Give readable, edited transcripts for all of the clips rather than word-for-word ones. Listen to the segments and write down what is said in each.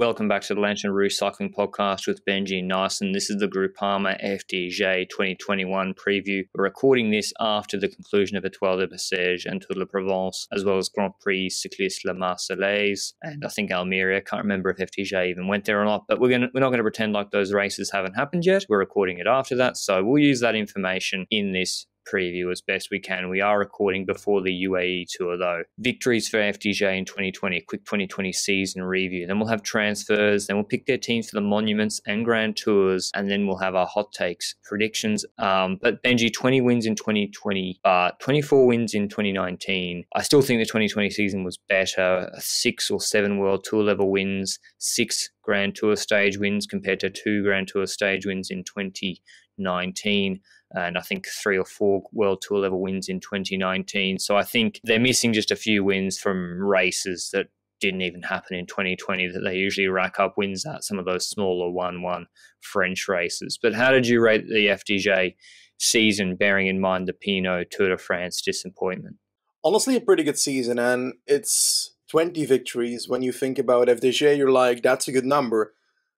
Welcome back to the Lanterne Rouge Cycling Podcast with Benji and Naesen. This is the Groupama-FDJ 2021 preview. We're recording this after the conclusion of Étoile de Bessèges and Tour de Provence, as well as Grand Prix Cycliste La Marseillaise, and I think Almeria. I can't remember if FDJ even went there or not, but we're not going to pretend like those races haven't happened yet. We're recording it after that, so we'll use that information in this preview as best we can. We are recording before the UAE tour though. Victories for FDJ in 2020, a quick 2020 season review. Then we'll have transfers, then we'll pick their teams for the monuments and grand tours, and then we'll have our hot takes, predictions. But Benji, 20 wins in 2020, 24 wins in 2019. I still think the 2020 season was better. 6 or 7 World Tour level wins, 6 Grand Tour stage wins compared to 2 Grand Tour stage wins in 2019. And I think 3 or 4 World Tour level wins in 2019. So I think they're missing just a few wins from races that didn't even happen in 2020 that they usually rack up wins at, some of those smaller 1-1 French races. But how did you rate the FDJ season, bearing in mind the Pinot Tour de France disappointment? Honestly, a pretty good season, and it's 20 victories. When you think about FDJ, you're like, that's a good number.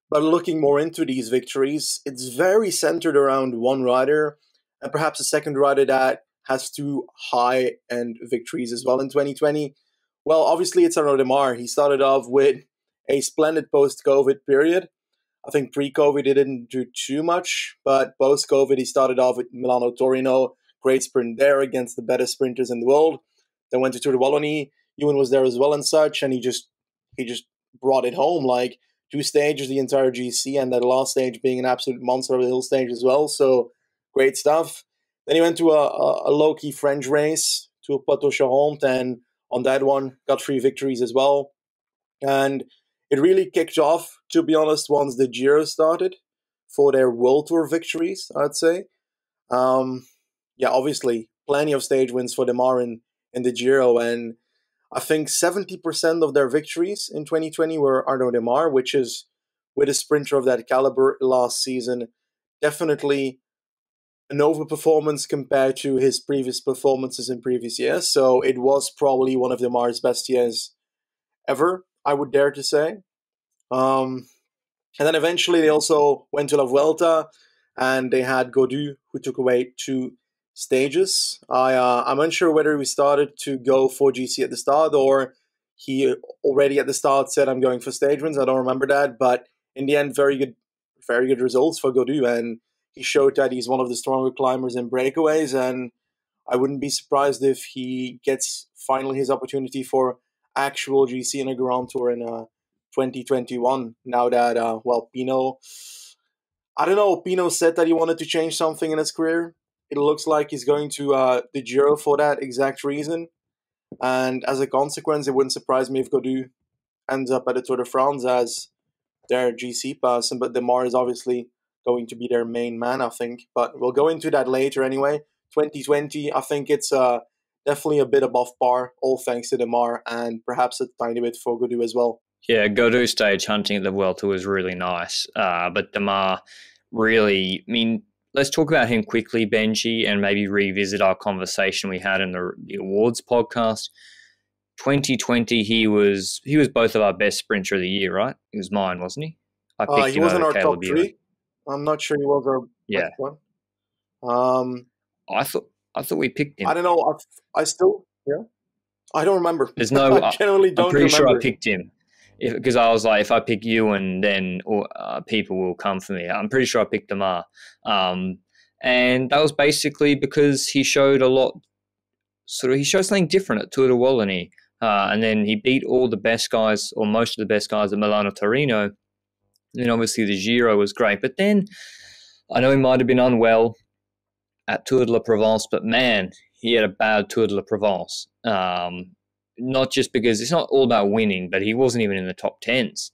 But looking more into these victories, it's very centered around one rider, and perhaps a second rider that has 2 high-end victories as well in 2020. Well, obviously, it's Arnaud Demare. He started off with a splendid post-COVID period. I think pre-COVID, he didn't do too much, but post-COVID, he started off with Milano-Torino, great sprint there against the better sprinters in the world. Then went to Tour de Wallonie. Ewan was there as well and such, and he just brought it home, like 2 stages, the entire GC, and that last stage being an absolute monster of the hill stage as well. So great stuff. Then he went to a low-key French race to Poitou-Charentes, and on that one got 3 victories as well. And it really kicked off, to be honest, once the Giro started for their World Tour victories, I'd say. Obviously, plenty of stage wins for Demare in the Giro, and I think 70% of their victories in 2020 were Arnaud Demare, which is, with a sprinter of that caliber last season, definitely an overperformance compared to his previous performances in previous years. So it was probably one of Demare's best years ever, I would dare to say. And then eventually they also went to La Vuelta, and they had Gaudu, who took away 2 stages. I'm unsure whether he started to go for GC at the start, or he already at the start said, I'm going for stage wins. I don't remember that, but in the end, very good results for Gaudu, and he showed that he's one of the stronger climbers in breakaways, and I wouldn't be surprised if he gets finally his opportunity for actual GC in a Grand Tour in 2021, now that, Pinot, I don't know, Pinot said that he wanted to change something in his career. It looks like he's going to the Giro for that exact reason. And as a consequence, it wouldn't surprise me if Gaudu ends up at the Tour de France as their GC person. But Demare is obviously going to be their main man, I think. But we'll go into that later anyway. 2020, I think it's definitely a bit above par, all thanks to Demare, and perhaps a tiny bit for Gaudu as well. Yeah, Gaudu stage hunting at the Vuelta was really nice. But Demare really, let's talk about him quickly, Benji, and maybe revisit our conversation we had in the awards podcast. 2020, he was both of our best sprinter of the year, right? He was mine, wasn't he? I picked he him wasn't over our Caleb top 3. I'm not sure he was our best one. I thought we picked him. I don't know. I don't remember. There's no. I generally don't remember. I'm pretty sure I picked him. Because I was like, if I pick you, and then people will come for me. I'm pretty sure I picked Demare. And that was basically because he showed he showed something different at Tour de Wallonie. And then he beat all the best guys, or most of the best guys at Milano-Torino. And then obviously the Giro was great. But then I know he might have been unwell at Tour de la Provence, but man, he had a bad Tour de la Provence. Not just because it's not all about winning, but he wasn't even in the top 10s.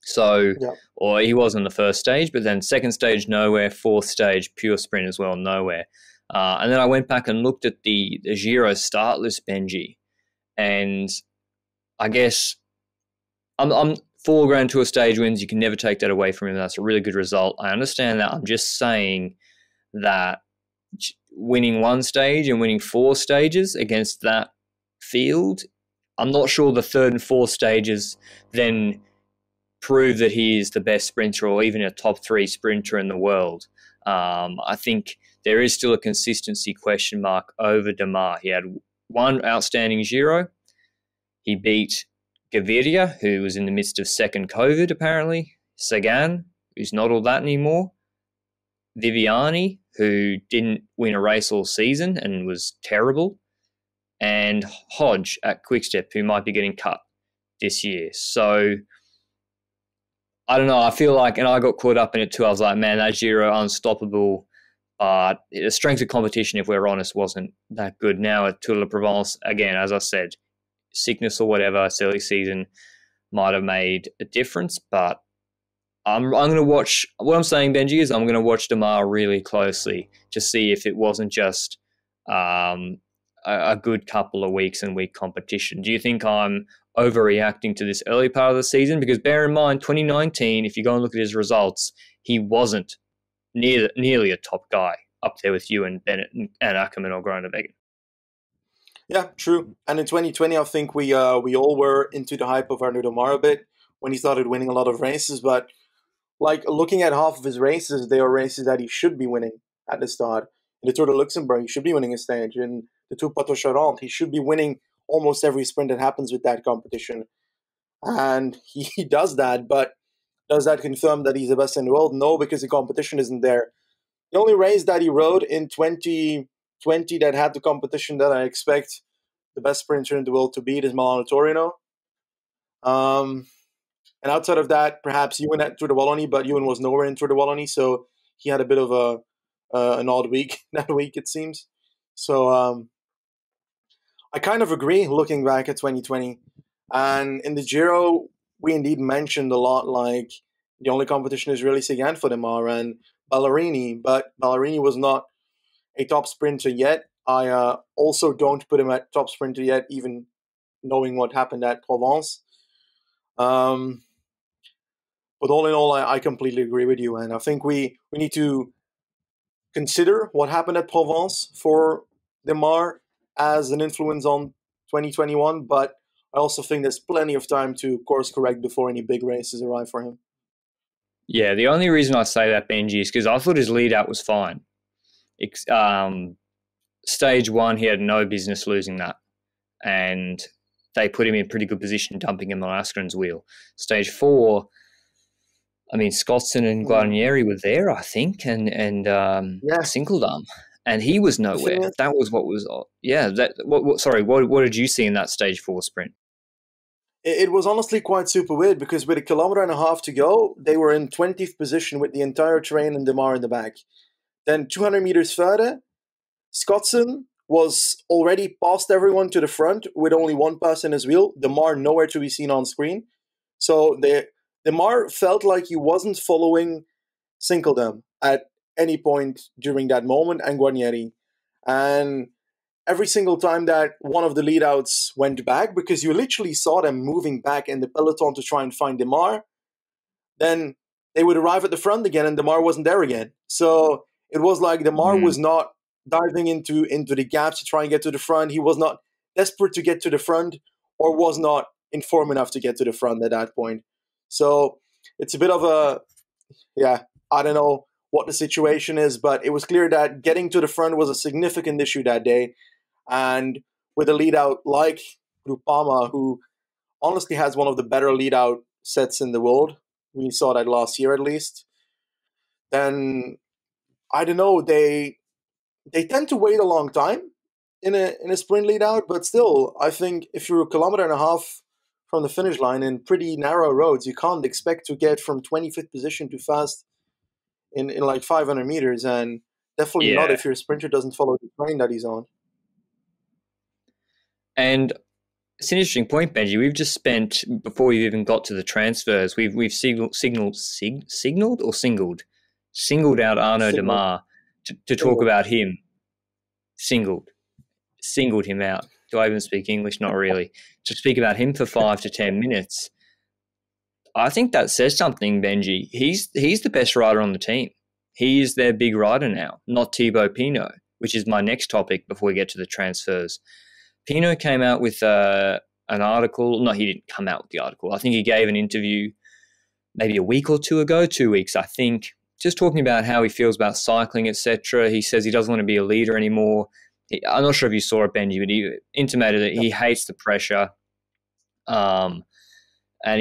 So, or he was on the first stage, but then second stage, nowhere. Fourth stage, pure sprint as well, nowhere. And then I went back and looked at the Giro start list, Benji. And I guess I'm 4 Grand Tour stage wins. You can never take that away from him. That's a really good result. I understand that. I'm just saying that winning 1 stage and winning 4 stages against that field, I'm not sure the 3rd and 4th stages then prove that he is the best sprinter or even a top 3 sprinter in the world. I think there is still a consistency question mark over Demare. He had one outstanding Giro. He beat Gaviria, who was in the midst of second COVID, apparently. Sagan, who's not all that anymore. Viviani, who didn't win a race all season and was terrible. And Hodge at Quickstep, who might be getting cut this year. So, I don't know. I feel like, and I got caught up in it too. I was like, man, that Giro unstoppable. The strength of competition, if we're honest, wasn't that good. Now at Tour de Provence, again, as I said, sickness or whatever, it's early season might have made a difference. But I'm going to watch. What I'm saying, Benji, is I'm going to watch Demare really closely to see if it wasn't just a good couple of weeks and week competition. Do you think I'm overreacting to this early part of the season? Because bear in mind, 2019, if you go and look at his results, he wasn't nearly a top guy up there with you and Bennett and Ackermann or Groenewegen. Yeah, true. And in 2020, I think we all were into the hype of Arnaud Demare a bit when he started winning a lot of races. But like looking at half of his races, they are races that he should be winning at the start. In the Tour de Luxembourg, he should be winning a stage. In the Tour Poitou-Charentes, he should be winning almost every sprint that happens with that competition. And he does that, but does that confirm that he's the best in the world? No, because the competition isn't there. The only race that he rode in 2020 that had the competition that I expect the best sprinter in the world to beat is Milano-Torino. And outside of that, perhaps Ewan at Tour de Wallonie, but Ewan was nowhere in Tour de Wallonie, so he had a bit of an odd week that week, it seems. So I kind of agree looking back at 2020. And in the Giro, we indeed mentioned a lot, like the only competition is really Sagan for Demare and Ballerini, but Ballerini was not a top sprinter yet. I also don't put him at top sprinter yet, even knowing what happened at Provence. But all in all, I completely agree with you, and I think we need to consider what happened at Provence for Demare as an influence on 2021, but I also think there's plenty of time to course correct before any big races arrive for him. Yeah, the only reason I say that, Benji, is because I thought his lead out was fine. Stage 1, he had no business losing that. And they put him in pretty good position, dumping him on Askren's wheel. Stage 4, I mean, Scottson and Guarnieri were there, I think, and Sinkeldam. And he was nowhere. That was what was, what did you see in that stage 4 sprint? It was honestly quite super weird because with 1.5 kilometers to go, they were in 20th position with the entire train and Demare in the back. Then 200 meters further, Scottson was already past everyone to the front with only one person in his wheel. Demare nowhere to be seen on screen. So Demare felt like he wasn't following Sinkeldam at any point during that moment, and Guarnieri. And every single time that one of the leadouts went back, because you literally saw them moving back in the peloton to try and find Demare, then they would arrive at the front again and Demare wasn't there again. So it was like Demare was not diving into the gaps to try and get to the front. He was not desperate to get to the front or was not informed enough to get to the front at that point. So it's a bit of I don't know what the situation is, but it was clear that getting to the front was a significant issue that day. And with a lead out like Groupama, who honestly has one of the better lead out sets in the world, we saw that last year at least, then I don't know, they tend to wait a long time in a sprint lead out, but still, I think if you're 1.5 kilometers from the finish line in pretty narrow roads, you can't expect to get from 25th position to fast in like 500 meters, and definitely not if your sprinter doesn't follow the train that he's on. And it's an interesting point, Benji. We've just spent, before we've even got to the transfers, we've singled out Arnaud Demare to talk about him. Singled him out. Do I even speak English? Not really. To speak about him for 5 to 10 minutes. I think that says something, Benji. He's the best rider on the team. He is their big rider now, not Thibaut Pinot, which is my next topic before we get to the transfers. Pinot came out with an article. No, he didn't come out with the article. I think he gave an interview maybe a week or 2 weeks, I think, just talking about how he feels about cycling, etc. He says he doesn't want to be a leader anymore. I'm not sure if you saw it, Benji, but he intimated that he hates the pressure. And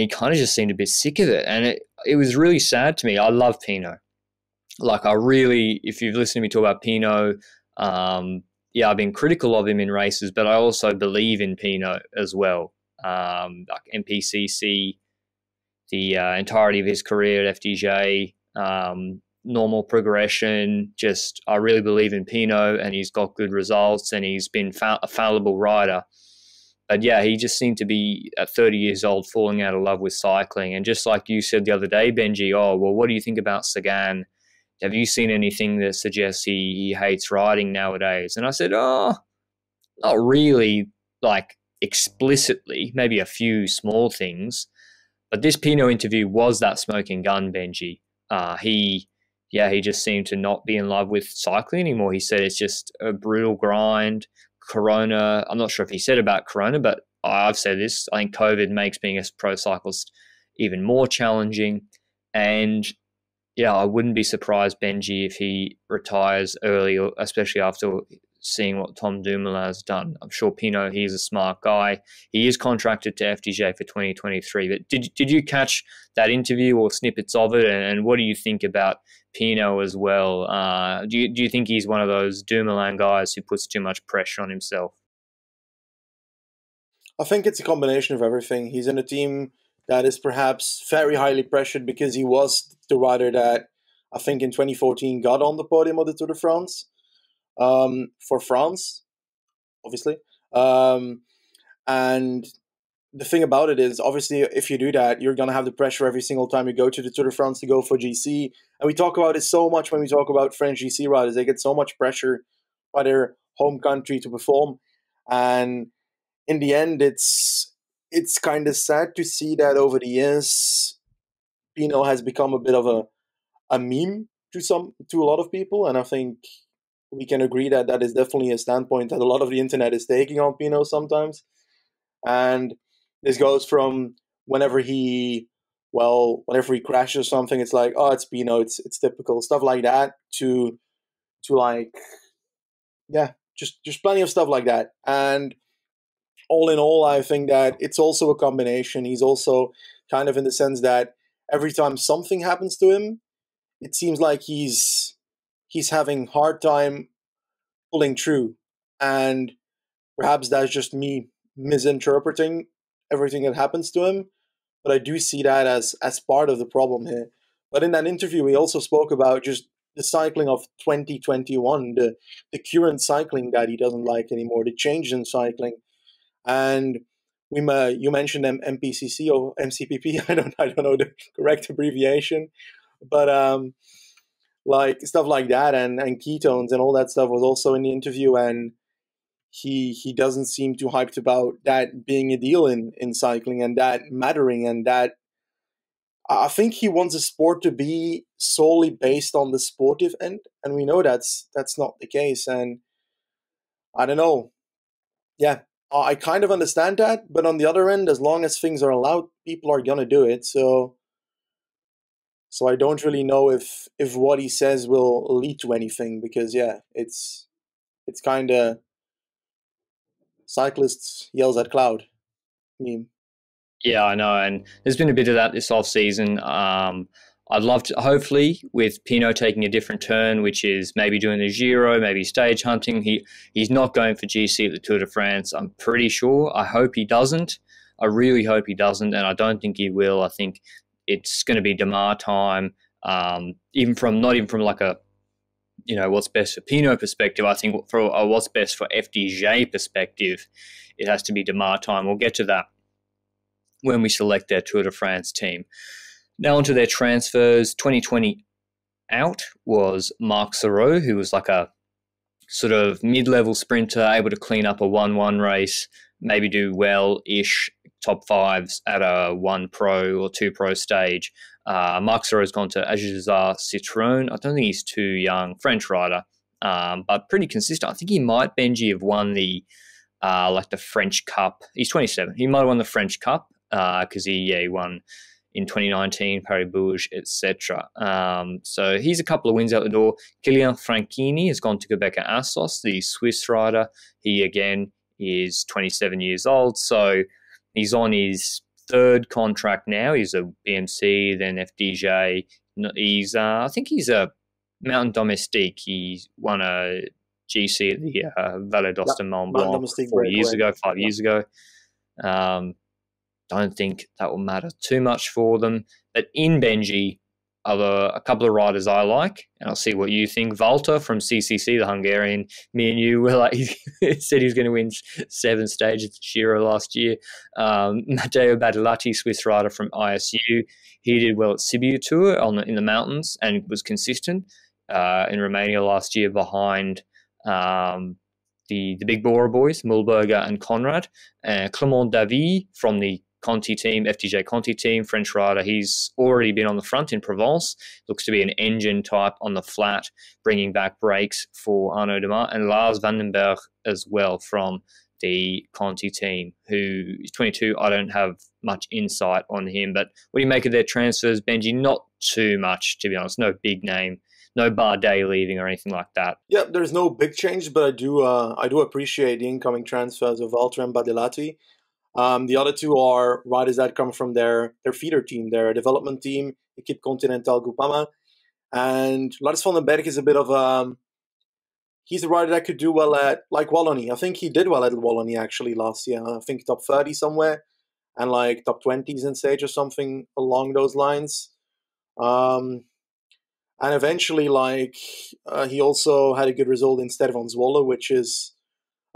he kind of just seemed a bit sick of it. And it was really sad to me. I love Pinot. Like, if you've listened to me talk about Pinot, I've been critical of him in races, but I also believe in Pinot as well. Like MPCC, the entirety of his career at FDJ, normal progression. Just, I really believe in Pinot, and he's got good results, and he's been a fallible rider. But yeah, he just seemed to be at 30 years old falling out of love with cycling. And just like you said the other day, Benji, what do you think about Sagan? Have you seen anything that suggests he hates riding nowadays? And I said, not really, like explicitly, maybe a few small things. But this Pinot interview was that smoking gun, Benji. He just seemed to not be in love with cycling anymore. He said it's just a brutal grind. Corona, I'm not sure if he said about Corona, but I've said this. I think COVID makes being a pro cyclist even more challenging. And yeah, I wouldn't be surprised, Benji, if he retires early, especially after seeing what Tom Dumoulin has done. I'm sure Pinot, he's a smart guy. He is contracted to FDJ for 2023. But did you catch that interview or snippets of it? And what do you think about Pinot as well? Do you think he's one of those Dumoulin guys who puts too much pressure on himself? I think it's a combination of everything. He's in a team that is perhaps very highly pressured because he was the rider that I think in 2014 got on the podium of the Tour de France. For France, obviously. And the thing about it is, obviously, if you do that, you're going to have the pressure every single time you go to the Tour de France to go for GC. And we talk about it so much when we talk about French GC riders. They get so much pressure by their home country to perform. And in the end, it's kind of sad to see that over the years, Pinot has become a bit of a meme to a lot of people. And I think we can agree that that is definitely a standpoint that a lot of the internet is taking on Pinot sometimes. And this goes from whenever he crashes something, it's like, oh, it's Pinot, it's typical, stuff like that, to like, yeah, just plenty of stuff like that. And all in all, I think that it's also a combination. He's also kind of in the sense that every time something happens to him, it seems like he's having hard time pulling through. And perhaps that's just me misinterpreting everything that happens to him. But I do see that as part of the problem here. But in that interview, we also spoke about just the cycling of 2021, the current cycling that he doesn't like anymore, the change in cycling. And you mentioned MPCC or MCPP. I don't know the correct abbreviation, but like stuff like that and ketones and all that stuff was also in the interview. And he doesn't seem too hyped about that being a deal in cycling and that mattering, and that I think he wants a sport to be solely based on the sportive end, and we know that's not the case. And I don't know. Yeah, I kind of understand that, but on the other end, as long as things are allowed, people are gonna do it. So I don't really know if what he says will lead to anything, because yeah, it's kind of cyclists yells at cloud meme. Yeah, I know, and there's been a bit of that this off season. I'd love to, hopefully, with Pinot taking a different turn, which is maybe doing the Giro, maybe stage hunting. He's not going for GC at the Tour de France, I'm pretty sure. I hope he doesn't. I really hope he doesn't, and I don't think he will. I think it's going to be Demare time, not even from like a, what's best for Pinot perspective. I think for what's best for FDJ perspective, it has to be Demare time. We'll get to that when we select their Tour de France team. Now onto their transfers. 2020 out was Marc Sarraut, who was like a sort of mid-level sprinter, able to clean up a 1-1 race, maybe do well-ish, top fives at a 1 pro or 2 pro stage. Marc Sarraut's gone to Ajaccio Citroën. I don't think he's too young, French rider, but pretty consistent. I think he might, Benji, have won the French Cup. He's 27. He might have won the French Cup because he won in 2019, Paris-Bouge, etc. So he's a couple of wins out the door. Kylian Franchini has gone to Quebec Assos, the Swiss rider. He, again, is 27 years old, so he's on his third contract now. He's a BMC, then FDJ. He's, I think he's a Mountain Domestique. He won a GC at the Vallée d'Austin Mont Blanc 5 years ago. Don't think that will matter too much for them. But in Benji are a couple of riders I like, and I'll see what you think. Vuelta from CCC, the Hungarian. Me and you were like, he said he was going to win 7 stages at Giro last year. Matteo Badalati, Swiss rider from ISU. He did well at Sibiu Tour in the mountains and was consistent in Romania last year behind the big Bora boys, Mulberger and Conrad. Clement Davy from the Conti team, FDJ Conti team, French rider. He's already been on the front in Provence. Looks to be an engine type on the flat, bringing back brakes for Arnaud Demare. And Lars Vandenberg as well from the Conti team, who is 22. I don't have much insight on him, but what do you make of their transfers, Benji? Not too much, to be honest. No big name. No Bardet leaving or anything like that. Yeah, there's no big change, but I do appreciate the incoming transfers of Valtra and Badilati. The other two are riders that come from their feeder team, their development team, Equipe Continentale Groupama. And Lars van den Berg is a bit of he's a rider that could do well at, like, Wallonie. I think he did well at Wallonie, actually, last year. I think top 30 somewhere, and like top 20s in stage or something along those lines. And eventually, like, he also had a good result in Stervan Zwolle, which is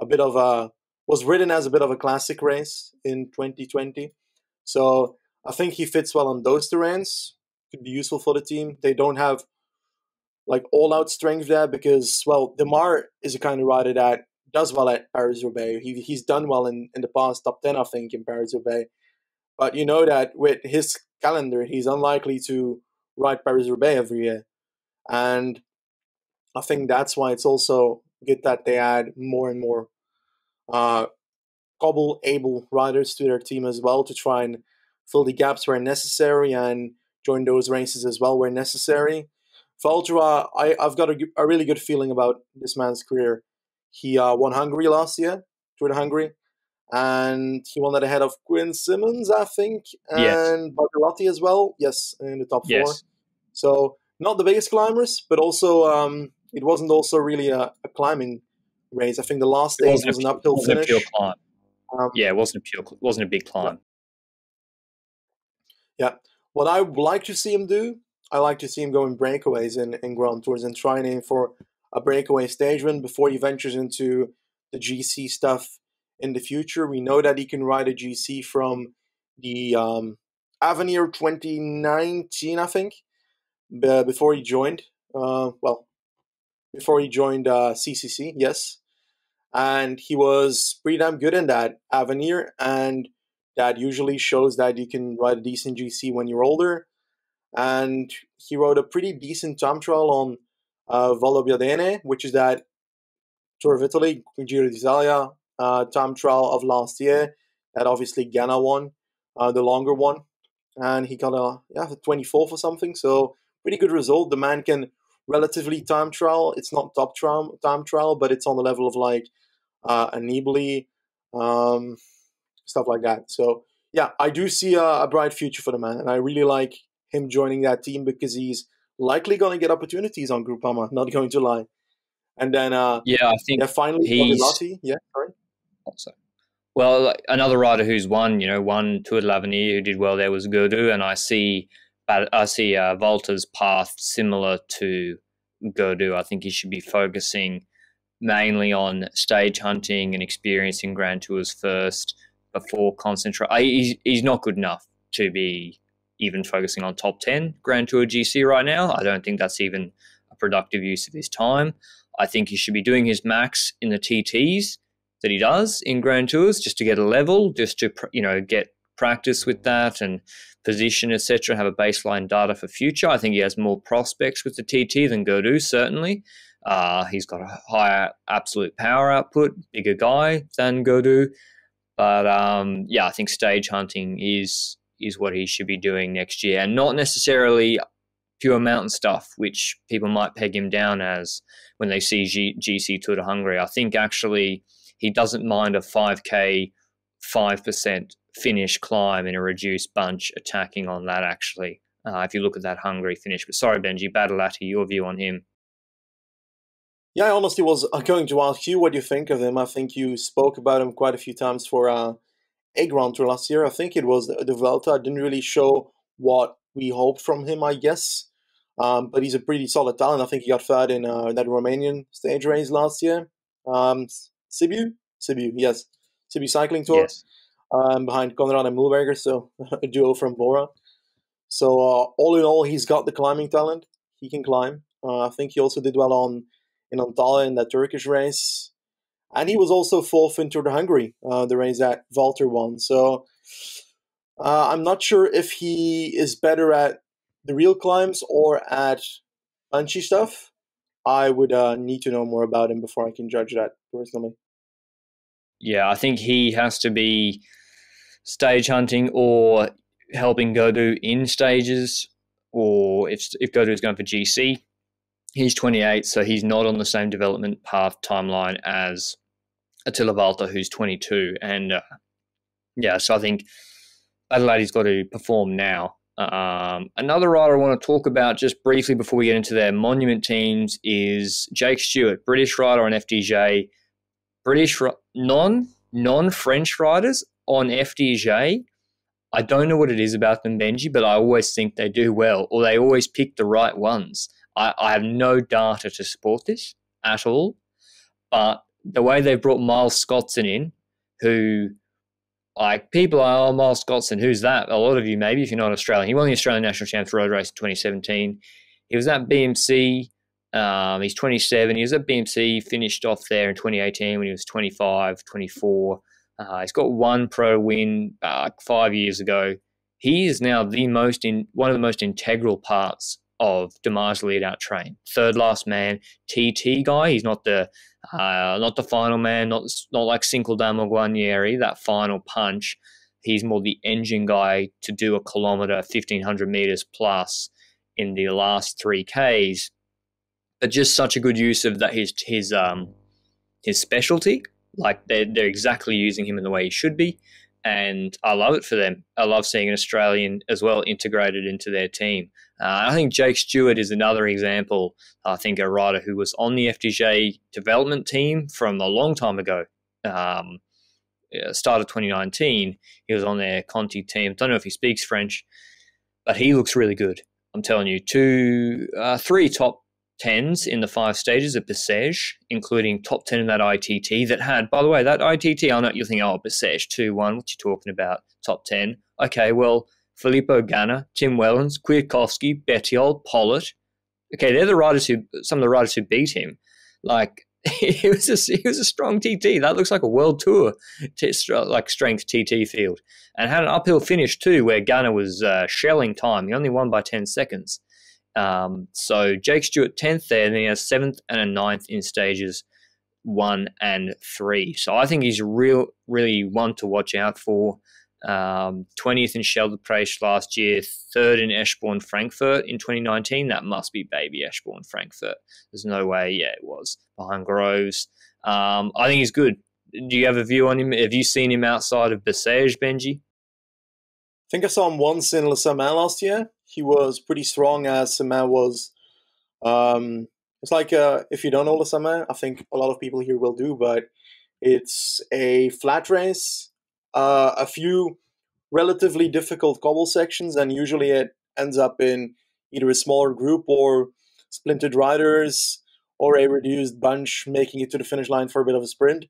a bit of was ridden as a bit of a classic race in 2020. So I think he fits well on those terrains. Could be useful for the team. They don't have like all-out strength there because, well, Demare is a kind of rider that does well at Paris-Roubaix. He's done well in the past, top 10, I think, in Paris-Roubaix. But you know that with his calendar, he's unlikely to ride Paris-Roubaix every year. And I think that's why it's also good that they add more and more able riders to their team as well to try and fill the gaps where necessary and join those races as well where necessary. Valtra, I've got a really good feeling about this man's career. He won Hungary last year, Tour de Hungary, and he won that ahead of Quinn Simmons, I think, and Bartolotti as well. Yes, in the top 4. So not the biggest climbers, but also it wasn't also really a climbing race. I think the last stage was an uphill finish. It wasn't a big climb. Yeah. What I would like to see him do, I like to see him go in breakaways in Grand Tours and try and aim for a breakaway stage win before he ventures into the GC stuff in the future. We know that he can ride a GC from the Avenir 2019, I think, before he joined. Before he joined CCC, yes. And he was pretty damn good in that Avenir, and that usually shows that you can ride a decent GC when you're older. And he rode a pretty decent time trial on Vallo Biadene, which is that Tour of Italy, Giro d'Italia time trial of last year that obviously Ganna won, the longer one. And he got a 24th or something, so pretty good result. The man can relatively time trial. It's not top time trial, but it's on the level of like a Nibali, stuff like that. So yeah, I do see a bright future for the man, and I really like him joining that team because he's likely going to get opportunities on Groupama, not going to lie. And then I think finally he's sorry. Also, well, another rider who's won Tour de l'Avenir who did well there was Gaudu, and I see Valter's path similar to Gaudu. I think he should be focusing mainly on stage hunting and experiencing Grand Tours first before concentrate. He's not good enough to be even focusing on top 10 Grand Tour GC right now. I don't think that's even a productive use of his time. I think he should be doing his max in the TTs that he does in Grand Tours just to get a level, just to get practice with that and position, etc., have a baseline data for future. I think he has more prospects with the TT than Gaudu, certainly. He's got a higher absolute power output, bigger guy than Gaudu. But I think stage hunting is is what he should be doing next year, and not necessarily pure mountain stuff, which people might peg him down as when they see GC Tour de Hungary. I think actually he doesn't mind a 5K, 5% finish climb in a reduced bunch attacking on that, actually, if you look at that Hungary finish. But sorry, Benji, Battle Latte, your view on him. Yeah, I honestly was going to ask you what you think of him. I think you spoke about him quite a few times for a Grand Tour last year. I think it was the Vuelta. Didn't really show what we hoped from him, I guess. But he's a pretty solid talent. I think he got third in that Romanian stage race last year. Sibiu, yes. Sibiu Cycling Tour. Yes. Behind Konrad and Mühlberger, so a duo from Bora. So all in all, he's got the climbing talent. He can climb. I think he also did well in Antalya in that Turkish race. And he was also fourth in Tour de Hungary, the race that Walter won. So I'm not sure if he is better at the real climbs or at punchy stuff. I would need to know more about him before I can judge that personally. Yeah, I think he has to be stage hunting or helping Gaudu in stages, or if Gaudu is going for GC. He's 28, so he's not on the same development path timeline as Attila Valter, who's 22. And so I think Adelaide's got to perform now. Another rider I want to talk about just briefly before we get into their monument teams is Jake Stewart, British rider on FDJ. British non-French riders on FDJ, I don't know what it is about them, Benji, but I always think they do well, or they always pick the right ones. I have no data to support this at all, but the way they brought Miles Scotson in, who, like, people are, oh, Miles Scotson, who's that? A lot of you maybe, if you're not Australian. He won the Australian National Champs road race in 2017. He was at BMC. He's 27. He was at BMC, finished off there in 2018 when he was 25, 24. He's got one pro win 5 years ago. He is now one of the most integral parts of Demare's lead-out train. Third last man, TT guy. He's not the final man, not like Sinkeldam or Guarnieri, that final punch. He's more the engine guy to do a kilometre, 1,500 metres plus in the last 3Ks. But just such a good use of that his specialty. Like they're exactly using him in the way he should be, and I love it for them. I love seeing an Australian as well integrated into their team. I think Jake Stewart is another example. I think a rider who was on the FDJ development team from a long time ago. Start of 2019, he was on their Conti team. Don't know if he speaks French, but he looks really good. I'm telling you, 3 top 10s in the 5 stages of Bessèges, including top 10 in that ITT that had, by the way, that ITT, I know you're thinking, oh, Bessèges 2-1, what you talking about? Top 10. Okay, well, Filippo Ganna, Tim Wellens, Kwiatkowski, Bettiol, Pollitt. Okay, they're some of the riders who beat him. Like, he was a strong TT. That looks like a world tour, like strength TT field. And had an uphill finish too, where Ganna was shelling time. He only won by 10 seconds. So Jake Stewart 10th there, and then he has 7th and a 9th in stages 1 and 3. So I think he's really one to watch out for. 20th in Scheldeprijs last year, 3rd in Eschborn Frankfurt in 2019. That must be baby Eschborn Frankfurt. There's no way. Yeah, it was behind Groves. I think he's good. Do you have a view on him? Have you seen him outside of Bessèges, Benji? I think I saw him once in Le Samin last year. He was pretty strong as Samin was. It's like, if you don't know Le Samin, I think a lot of people here will do, but it's a flat race, a few relatively difficult cobble sections, and usually it ends up in either a smaller group or splintered riders or a reduced bunch making it to the finish line for a bit of a sprint.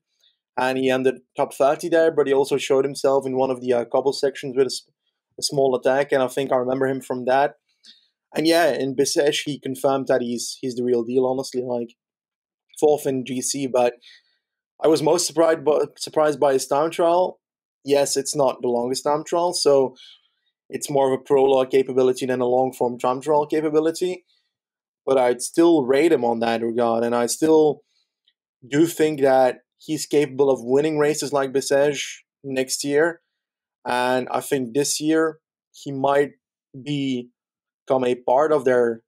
And he ended top 30 there, but he also showed himself in one of the cobble sections with a small attack, and I think I remember him from that. And yeah, in Bessèges, he confirmed that he's the real deal, honestly, like 4th in GC, but I was most surprised by his time trial. Yes, it's not the longest time trial, so it's more of a prologue capability than a long-form time trial capability, but I'd still rate him on that regard, and I still do think that he's capable of winning races like Bessèges next year. And I think this year he might become a part of their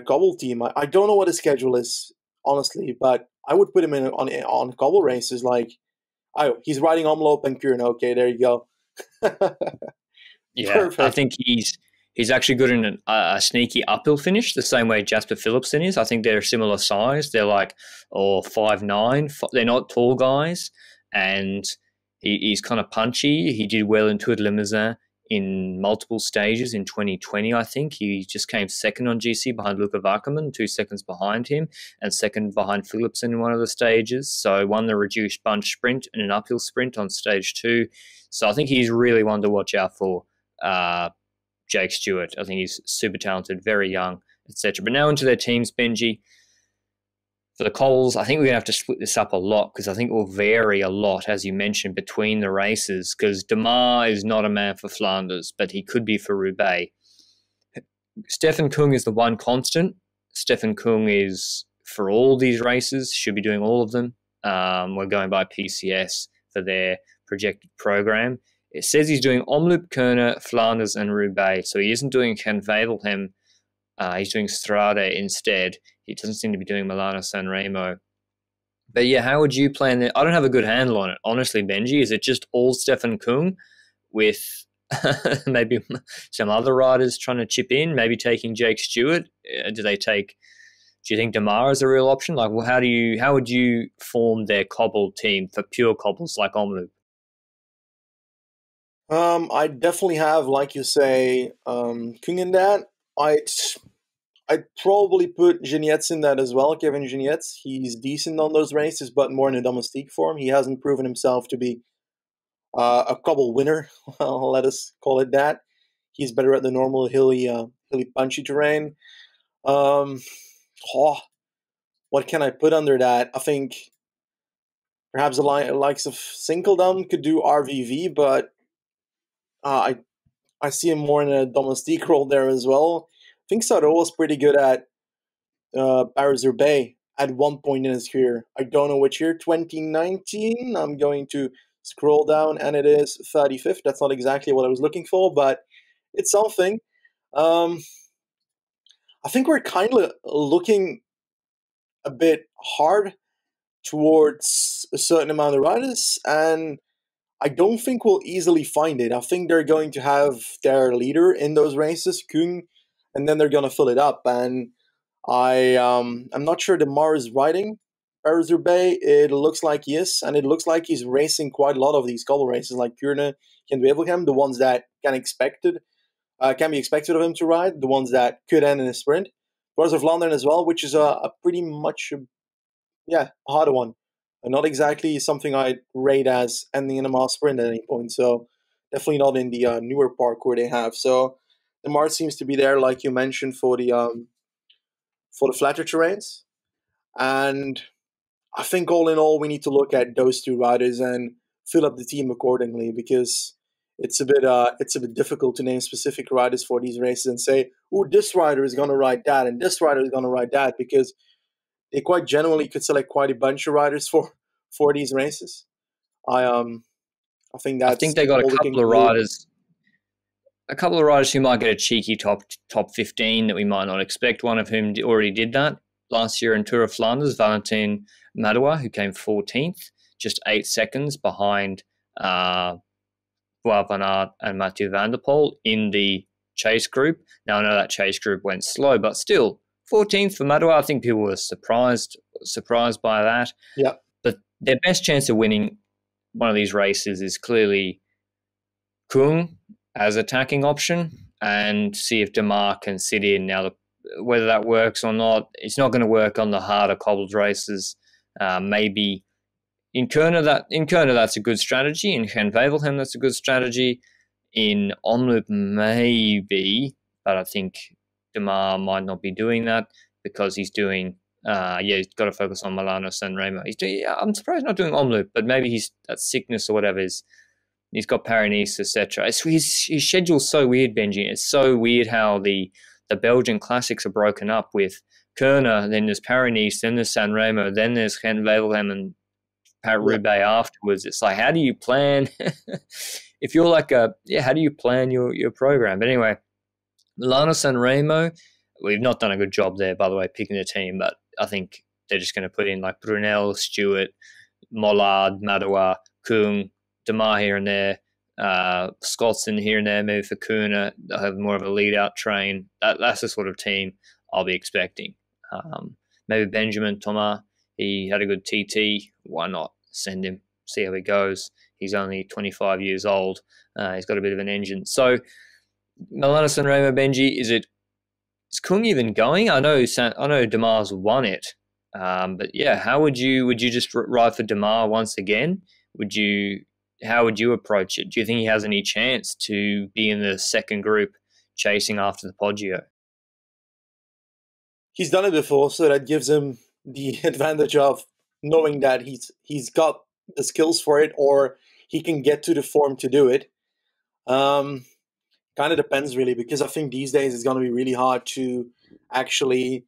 Cobbled Team. I don't know what his schedule is, honestly, but I would put him on cobble races. Like, he's riding Omloop and Kuurne. Okay, there you go. Yeah, Perfect. I think he's actually good in a sneaky uphill finish, the same way Jasper Philipsen is. I think they're similar size. They're like 5'9". They're not tall guys, and he's kind of punchy. He did well in Tour de Limousin in multiple stages in 2020, I think. He just came second on GC behind Luca Wackerman, 2 seconds behind him, and second behind Philipsen in one of the stages. So won the reduced bunch sprint and an uphill sprint on stage 2. So I think he's really one to watch out for. Jake Stewart. I think he's super talented, very young, etc. But now into their teams, Benji. For the Coles, I think we're going to have to split this up a lot because I think it will vary a lot, as you mentioned, between the races because Demare is not a man for Flanders, but he could be for Roubaix. Stefan Kung is the one constant. Stefan Kung is for all these races, should be doing all of them. We're going by PCS for their projected program. It says he's doing Omloop, Kuurne, Flanders, and Roubaix. So he isn't doing Ken Wevelgem. He's doing Strade instead. He doesn't seem to be doing Milano-San Remo. But yeah, how would you plan that? I don't have a good handle on it, honestly, Benji. Is it just all Stefan Kung with maybe some other riders trying to chip in, maybe taking Jake Stewart? Do you think Demare is a real option? Like, well, how would you form their Cobbled team for pure cobbles like Omloop? I definitely have, like you say, Kung in that. I'd probably put Genietz in that as well, Kevin Genietz. He's decent on those races, but more in a domestique form. He hasn't proven himself to be a cobble winner, let us call it that. He's better at the normal hilly punchy terrain. What can I put under that? I think perhaps the likes of Sinkeldam could do RVV, but I see him more in a domestique role there as well. I think Sarro was pretty good at Paris-Roubaix at one point in his career. I don't know which year, 2019. I'm going to scroll down, and it is 35th. That's not exactly what I was looking for, but it's something. I think we're kind of looking a bit hard towards a certain amount of riders, and I don't think we'll easily find it. I think they're going to have their leader in those races, Kung, and then they're going to fill it up. And I'm not sure Demare is riding Paris-Roubaix. It looks like he is, and it looks like he's racing quite a lot of these cobble races, like Kuurne, Ken Wevelgem, the ones that can be expected of him to ride, the ones that could end in a sprint. Tours of London as well, which is a pretty much a harder one. Not exactly something I'd rate as ending in a mile sprint at any point. So definitely not in the newer parkour they have. So Demare seems to be there, like you mentioned, for the flatter terrains. And I think all in all, we need to look at those two riders and fill up the team accordingly, because it's a bit difficult to name specific riders for these races and say, "Oh, this rider is going to ride that, and this rider is going to ride that," because they quite generally could select quite a bunch of riders for these races. I think they got a couple of riders. A couple of riders who might get a cheeky top 15 that we might not expect. One of whom already did that last year in Tour of Flanders, Valentin Madoua, who came 14th, just 8 seconds behind Wout van Aert and Mathieu van der Poel in the chase group. Now, I know that chase group went slow, but still, 14th for Madoua. I think people were surprised by that. Yeah. But their best chance of winning one of these races is clearly Kung as attacking option, and see if Demare can sit in. Now, whether that works or not, it's not going to work on the harder cobbled races. Maybe in Kuurne, that's a good strategy. In Ken Wevelgem, that's a good strategy. In Omloop, maybe, but I think Demare might not be doing that because he's doing. He's got to focus on Milano-San Remo. I'm surprised he's not doing Omloop, but maybe that sickness or whatever is. He's got Paris-Nice, etc. His schedule's so weird, Benji. It's so weird how the Belgian classics are broken up with Kuurne, then there's Paris-Nice, then there's San Remo, then there's Ken Wevelgem and Paris-Roubaix afterwards. It's like, how do you plan? if you're like how do you plan your program? But anyway, Milano San Remo, we've not done a good job there, by the way, picking the team, but I think they're just going to put in like Brunel, Stewart, Mollard, Madoua, Kung, Demare here and there, Scottson here and there, maybe for Kuna. They'll have more of a lead-out train. That's the sort of team I'll be expecting. Maybe Benjamin Thomas, he had a good TT. Why not send him, see how he goes? He's only 25 years old. He's got a bit of an engine. So, Milano San Remo, Benji, is Kung even going? I know Demare's won it. But yeah, how would you just ride for Demare once again? How would you approach it? Do you think he has any chance to be in the second group chasing after the Poggio? He's done it before, so that gives him the advantage of knowing that he's got the skills for it, or he can get to the form to do it. Kind of depends, really, because I think these days it's going to be really hard to actually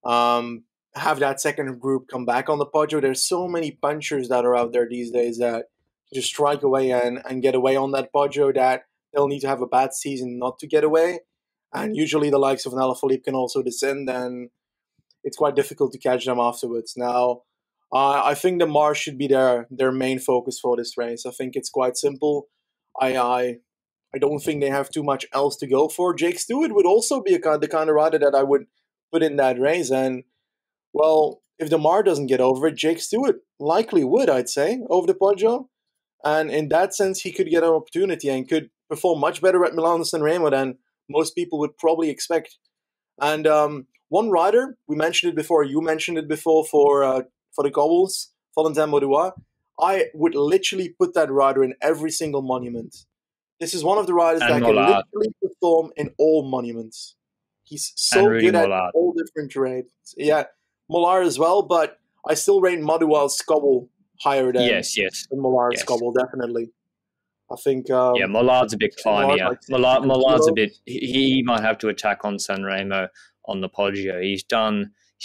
have that second group come back on the Poggio. There's so many punchers that are out there these days that just strike away and get away on that Poggio that they'll need to have a bad season not to get away. And usually the likes of an Alaphilippe can also descend, and it's quite difficult to catch them afterwards. Now, I think Demare should be their main focus for this race. I think it's quite simple. I don't think they have too much else to go for. Jake Stewart would also be the kind of rider that I would put in that race. And, well, if Demare doesn't get over it, Jake Stewart likely would, I'd say, over the Poggio. And in that sense, he could get an opportunity and could perform much better at Milano San Remo than most people would probably expect. And one rider, we mentioned it before, you mentioned it before for the Cobbles, Valentin Madoua, I would literally put that rider in every single monument. This is one of the riders that can literally perform in all monuments. He's so good at all different terrains. Yeah, Mollard as well, but I still rate Madoua's Cobble higher than Mollard's Cobble, definitely. I think... Mollard's a bit funnier. Mollard's a bit... He might have to attack on San Remo on the Poggio. He's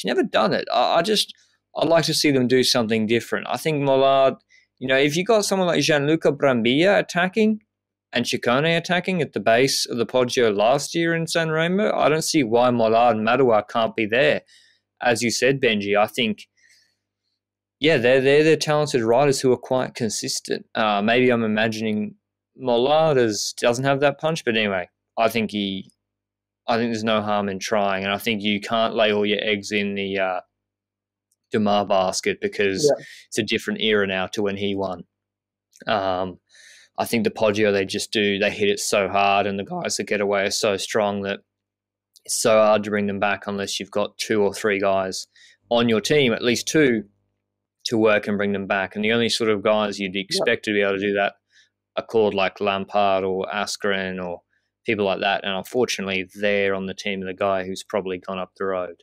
never done it. I'd like to see them do something different. I think Mollard, if you got someone like Gianluca Brambilla attacking and Ciccone attacking at the base of the Poggio last year in San Remo, I don't see why Mollard and Madoua can't be there. As you said, Benji, I think, they're the talented riders who are quite consistent. Maybe I'm imagining Mollard doesn't have that punch, but anyway, I think there's no harm in trying, and I think you can't lay all your eggs in the Demare basket because it's a different era now to when he won. I think the Poggio, they hit it so hard, and the guys that get away are so strong that it's so hard to bring them back unless you've got 2 or 3 guys on your team, at least 2, to work and bring them back. And the only sort of guys you'd expect to be able to do that are called like Lampard or Askren or people like that. And unfortunately, they're on the team of the guy who's probably gone up the road.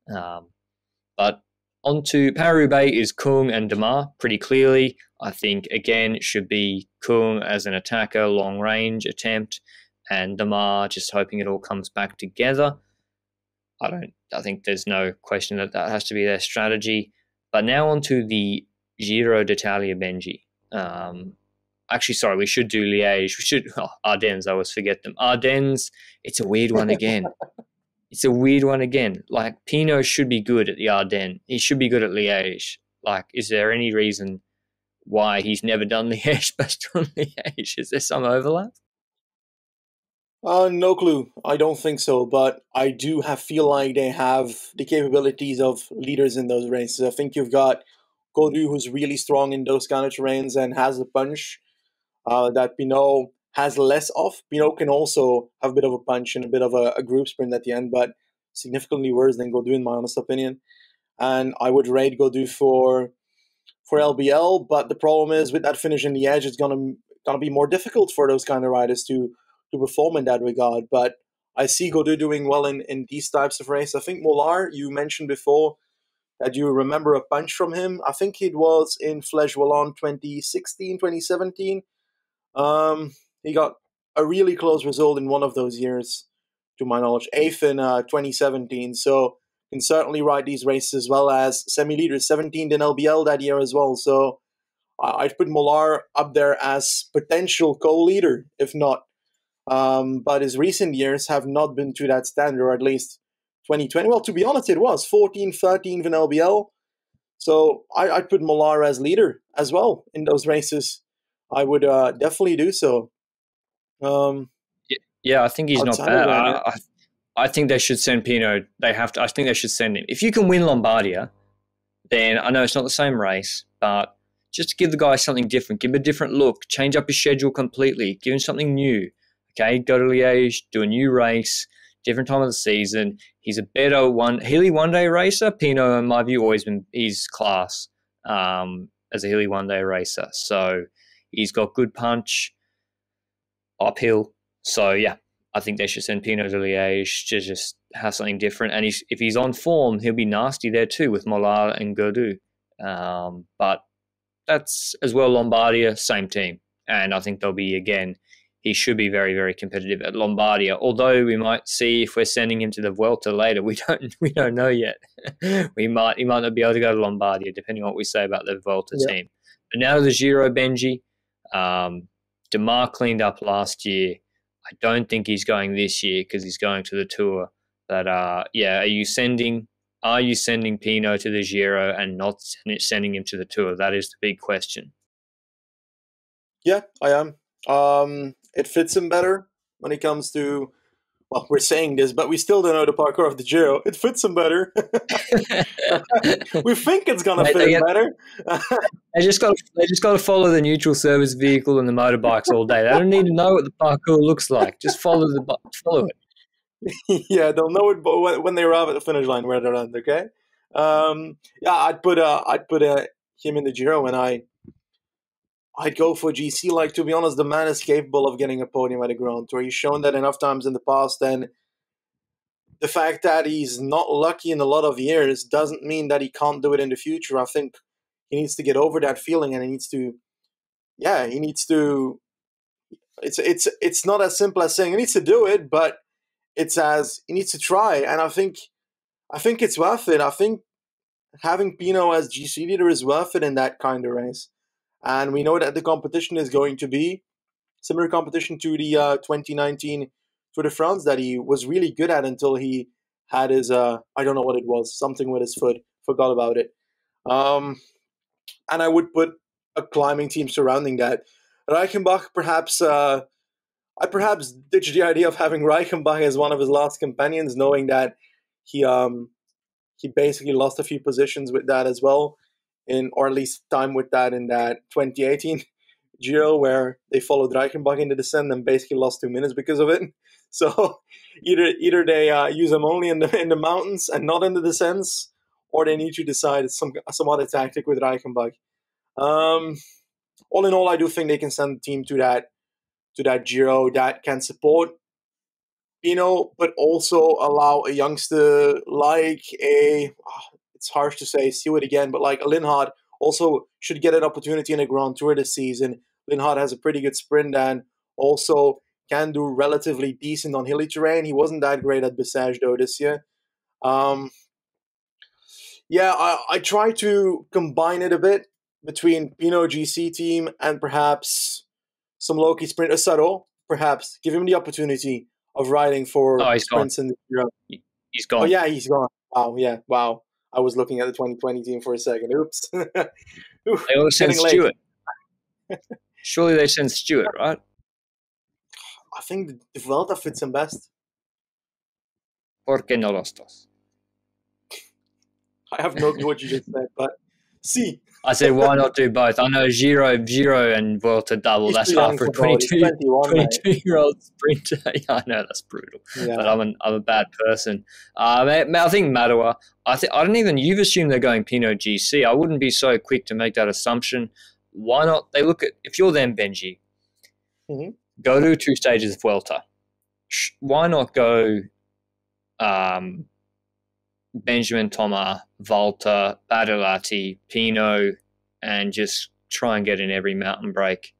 But on to Paris-Roubaix is Kung and Demare pretty clearly. I think, again, it should be Kung as an attacker, long-range attempt, and Demare just hoping it all comes back together. I think there's no question that has to be their strategy. But now on to the Giro d'Italia, Benji. Actually, sorry, we should do Liège. Ardennes, I always forget them. Ardennes, it's a weird one again. Like, Pinot should be good at the Ardennes. He should be good at Liège. Like, is there any reason why he's never done Liège based on Liège? Is there some overlap? No clue. I don't think so, but I do feel like they have the capabilities of leaders in those races. I think you've got Gaudu, who's really strong in those kind of terrains and has the punch that Pinot has less of. Pinot can also have a bit of a punch and a bit of a group sprint at the end, but significantly worse than Gaudu, in my honest opinion. And I would rate Gaudu for LBL, but the problem is with that finish in the edge, it's gonna be more difficult for those kind of riders to perform in that regard. But I see Gaudu doing well in these types of races. I think Mollard, you mentioned before that you remember a punch from him. I think it was in Flèche Wallonne 2016, 2017. He got a really close result in one of those years, to my knowledge, 8th in 2017. So can certainly ride these races as well as semi-leaders, 17th in LBL that year as well. So I'd put Mollard up there as potential co-leader, if not. But his recent years have not been to that standard, or at least 2020. Well, to be honest, it was 14, 13 in LBL. So I'd put Mollard as leader as well in those races. I would definitely do so. Yeah, I think he's not bad. That, I think they should send Pinot. I think they should send him. If you can win Lombardia, then I know it's not the same race, but just to give the guy something different, give him a different look, change up his schedule completely, give him something new. Okay, go to Liège, do a new race, different time of the season. He's a better Hilly one-day racer. Pinot, in my view, always been his class as a Hilly one-day racer. So he's got good punch uphill. So, yeah, I think they should send Pinot to Liège to just have something different. And if he's on form, he'll be nasty there too with Mollard and Gaudu. But that's as well Lombardia, same team. And I think they'll be, again, he should be very, very competitive at Lombardia. Although we might see if we're sending him to the Vuelta later, we don't know yet. He might not be able to go to Lombardia, depending on what we say about the Vuelta team. But now to the Giro, Benji. Demare cleaned up last year. I don't think he's going this year because he's going to the Tour. But are you sending Pinot to the Giro and not sending him to the Tour? That is the big question. Yeah, I am. It fits him better when it comes to, well, we're saying this, but we still don't know the parkour of the Giro. It fits him better. We think it's gonna fit him better. They just got to follow the neutral service vehicle and the motorbikes all day. They don't need to know what the parkour looks like. Just follow it. Yeah, they'll know it when they arrive at the finish line where they're at. Okay. I'd put him in the Giro, and I'd go for GC. Like, to be honest, the man is capable of getting a podium at a Grand Tour. He's shown that enough times in the past, and the fact that he's not lucky in a lot of years doesn't mean that he can't do it in the future. I think he needs to get over that feeling, and he needs to. It's not as simple as saying he needs to do it, but it's as he needs to try, and I think it's worth it. I think having Pinot as GC leader is worth it in that kind of race. And we know that the competition is going to be similar competition to the 2019 Tour de France that he was really good at until he had his, I don't know what it was, something with his foot, forgot about it. And I would put a climbing team surrounding that. Reichenbach, I perhaps ditched the idea of having Reichenbach as one of his last companions, knowing that he basically lost a few positions with that as well. Or at least time with that in that 2018 Giro where they followed Reichenbach in the descent and basically lost 2 minutes because of it. So either they use them only in the mountains and not in the descents, or they need to decide some other tactic with Reichenbach. All in all, I do think they can send the team to that Giro that can support Pinot, but also allow a youngster like it's harsh to say, see it again, but like a Linhart also should get an opportunity in a Grand Tour this season. Linhart has a pretty good sprint and also can do relatively decent on hilly terrain. He wasn't that great at Bessèges though this year. I try to combine it a bit between Pinot GC team and perhaps some low-key sprint. Saro, perhaps give him the opportunity of riding for sprints in the Giro. He's gone. Oh yeah, he's gone. Wow, yeah, wow. I was looking at the 2020 team for a second. Oops. They ought to send Stewart. Surely they send Stewart, right? I think the Vuelta fits him best. ¿Por qué no los dos? I have no clue what you just said, but see. I said, why not do both? I know Giro and Vuelta double. That's hard for a 22-year-old sprinter. Yeah, I know, that's brutal. Yeah. But I'm a bad person. I think Madoua. You've assumed they're going Pinot GC. I wouldn't be so quick to make that assumption. Why not? They look at, if you're them, Benji, go to 2 stages of Vuelta. Why not go Benjamin Thomas, Volta, Badalati, Pinot, and just try and get in every mountain break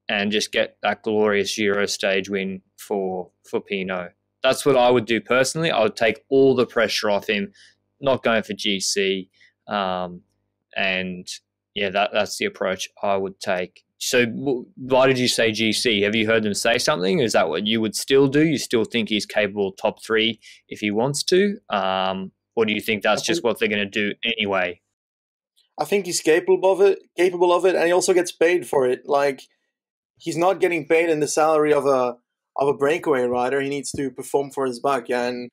and just get that glorious Giro stage win for Pinot. That's what I would do personally. I would take all the pressure off him, not going for GC, and Yeah, that's the approach I would take. So why did you say GC? Have you heard them say something? Is that what you would still do? You still think he's capable top 3 if he wants to? Or do you think I that's just think what they're going to do anyway? I think he's capable of it, and he also gets paid for it. Like, he's not getting paid in the salary of a breakaway rider. He needs to perform for his buck, and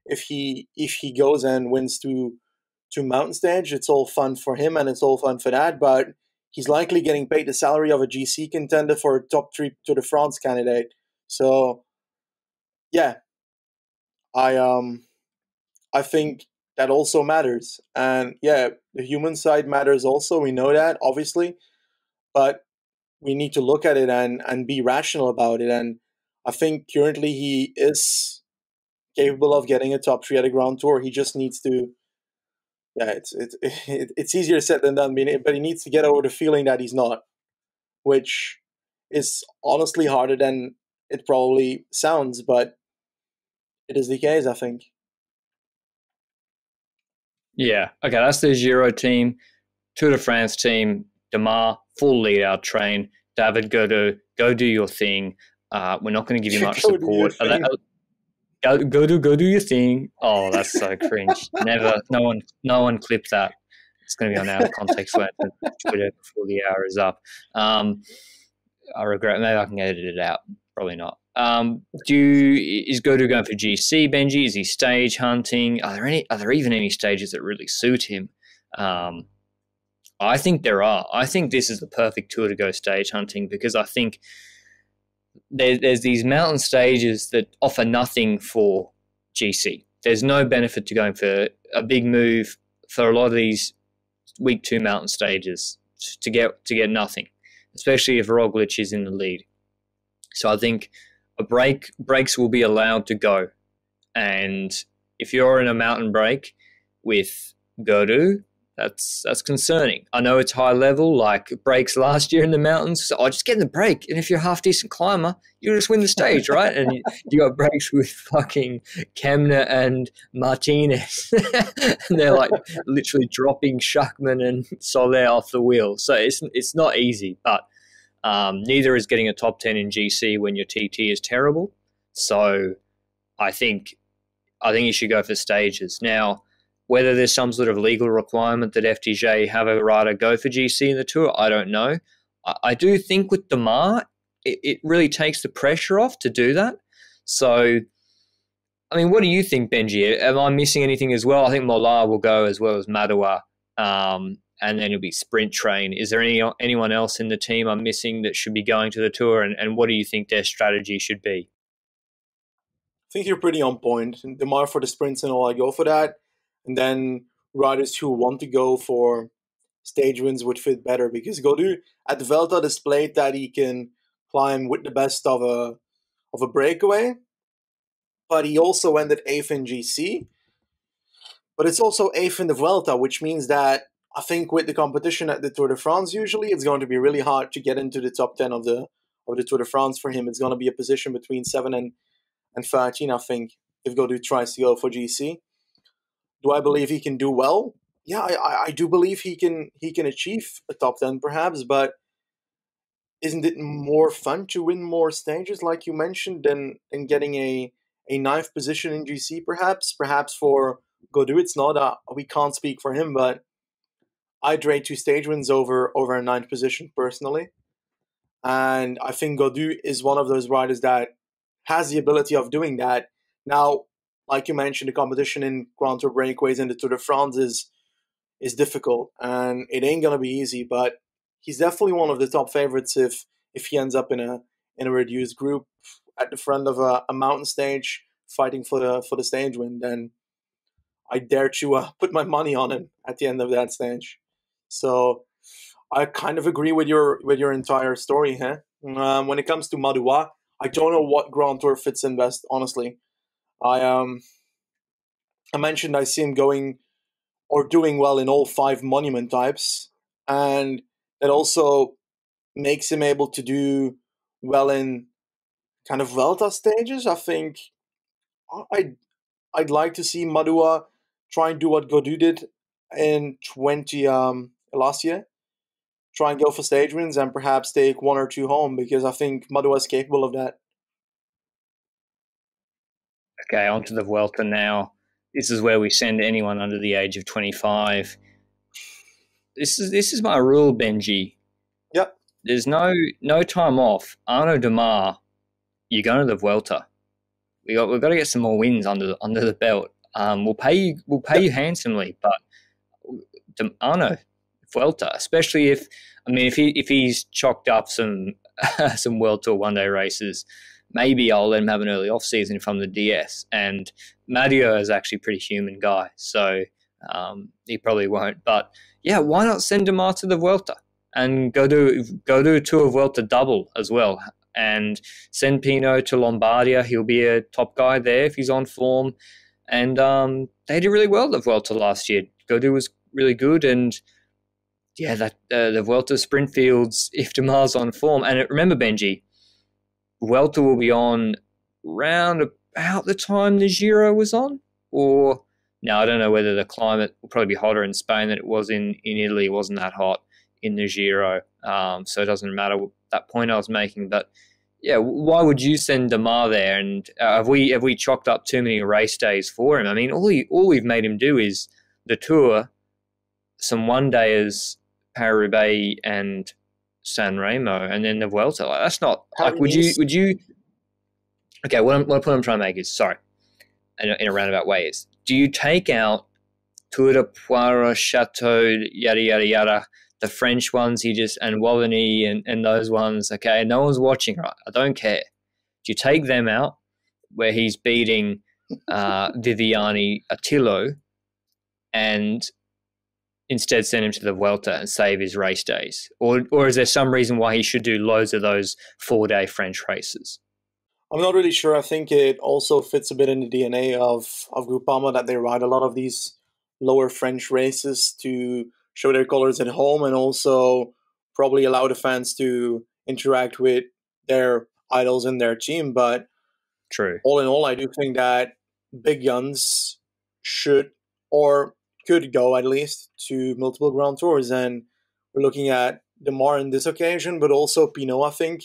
if he goes and wins to mountain stage, it's all fun for him and it's all fun for that. But he's likely getting paid the salary of a GC contender for a top 3 Tour de France candidate. So yeah, I think that also matters, and yeah, the human side matters also. We know that, obviously, but we need to look at it and be rational about it. And I think currently he is capable of getting a top 3 at a Grand Tour. He just needs to, yeah, it's easier said than done, but he needs to get over the feeling that he's not, which is honestly harder than it probably sounds, but it is the case, I think. Yeah. Okay, that's the Giro team. Tour de France team, Demare, full lead-out train. David Gaudu, go do your thing. We're not going to give you much support. Go do your thing. Oh, that's so cringe. Never, no one clipped that. It's going to be on out of context when Twitter before the hour is up. I regret. Maybe I can edit it out. Probably not. Is Gaudu going for GC, Benji? Is he stage hunting? Are there even any stages that really suit him? I think there are. I think this is the perfect tour to go stage hunting, because I think there's these mountain stages that offer nothing for GC. There's no benefit to going for a big move for a lot of these week 2 mountain stages to get nothing, especially if Roglic is in the lead. So I think breaks will be allowed to go, and if you're in a mountain break with Gaudu, that's concerning. I know it's high level, like breaks last year in the mountains. So just get in the break, and if you're a half decent climber, you just win the stage, right? And you got breaks with fucking Kemna and Martinez, and they're like literally dropping Schachmann and Soler off the wheel. So it's not easy, but neither is getting a top 10 in GC when your TT is terrible. So I think you should go for stages now. Whether there's some sort of legal requirement that FDJ have a rider go for GC in the Tour, I don't know. I do think with Demare, it really takes the pressure off to do that. So, I mean, what do you think, Benji? Am I missing anything as well? I think Mollard will go as well as Madua, and then it'll be sprint train. Is there anyone else in the team I'm missing that should be going to the Tour, and what do you think their strategy should be? I think you're pretty on point. Demare for the sprints and all, I go for that. And then riders who want to go for stage wins would fit better, because Gaudu at the Vuelta displayed that he can climb with the best of a breakaway, but he also ended 8th in GC. But it's also 8th in the Vuelta, which means that I think with the competition at the Tour de France, usually it's going to be really hard to get into the top 10 of the Tour de France for him. It's going to be a position between 7 and 13, I think, if Gaudu tries to go for GC. Do I believe he can do well? Yeah, I do believe he can achieve a top 10 perhaps, but isn't it more fun to win more stages, like you mentioned, than getting a 9th position in GC perhaps? Perhaps for Gaudu it's not. We can't speak for him, but I'd rate 2 stage wins over a 9th position personally. And I think Gaudu is one of those riders that has the ability of doing that. Now, like you mentioned, the competition in Grand Tour breakaways and the Tour de France is difficult, and it ain't gonna be easy. But he's definitely one of the top favorites if he ends up in a reduced group at the front of a mountain stage fighting for the stage win. Then I dare to put my money on him at the end of that stage. So I kind of agree with your entire story, huh? When it comes to Madua, I don't know what Grand Tour fits in best, honestly. I mentioned I see him going or doing well in all 5 monument types, and it also makes him able to do well in kind of Vuelta stages. I think I'd like to see Madua try and do what Gaudu did in last year, try and go for stage wins and perhaps take 1 or 2 home, because I think Madua is capable of that. Okay, on to the Vuelta now. This is where we send anyone under the age of 25. This is my rule, Benji. Yep. There's no time off. Arnaud Demare, you're going to the Vuelta. We've got to get some more wins under the belt. We'll pay you handsomely, but Arnaud, Vuelta, especially if he's chalked up some some World Tour one day races, maybe I'll let him have an early off season if I'm the DS. And Matteo is actually a pretty human guy, so he probably won't. But yeah, why not send Demare to the Vuelta and go do a Tour of Vuelta double as well, and send Pinot to Lombardia. He'll be a top guy there if he's on form. And they did really well at the Vuelta last year. Gaudu was really good, and yeah, the Vuelta sprint fields, if Demare's on form. And remember, Benji, Vuelta will be on round about the time the Giro was on, or now I don't know whether the climate will probably be hotter in Spain than it was in Italy. It wasn't that hot in the Giro, so it doesn't matter that point I was making. But yeah, why would you send Demare there? And have we chalked up too many race days for him? I mean, all we've made him do is the Tour, some one-dayers, Paris-Roubaix and San Remo, and then the Vuelta. Like, that's not like would you? Okay, what I'm trying to make is, sorry, in a roundabout way, is do you take out Tour de Poiras, Chateau, yada yada yada, the French ones and Wallony and those ones? Okay, no one's watching, right? I don't care. Do you take them out where he's beating Viviani Attilio, and instead send him to the Vuelta and save his race days? Or is there some reason why he should do loads of those 4-day French races? I'm not really sure. I think it also fits a bit in the DNA of Groupama that they ride a lot of these lower French races to show their colors at home, and also probably allow the fans to interact with their idols in their team. But true. All in all, I do think that big guns should or could go at least to multiple Grand Tours, and we're looking at Demare in this occasion, but also Pinot, I think.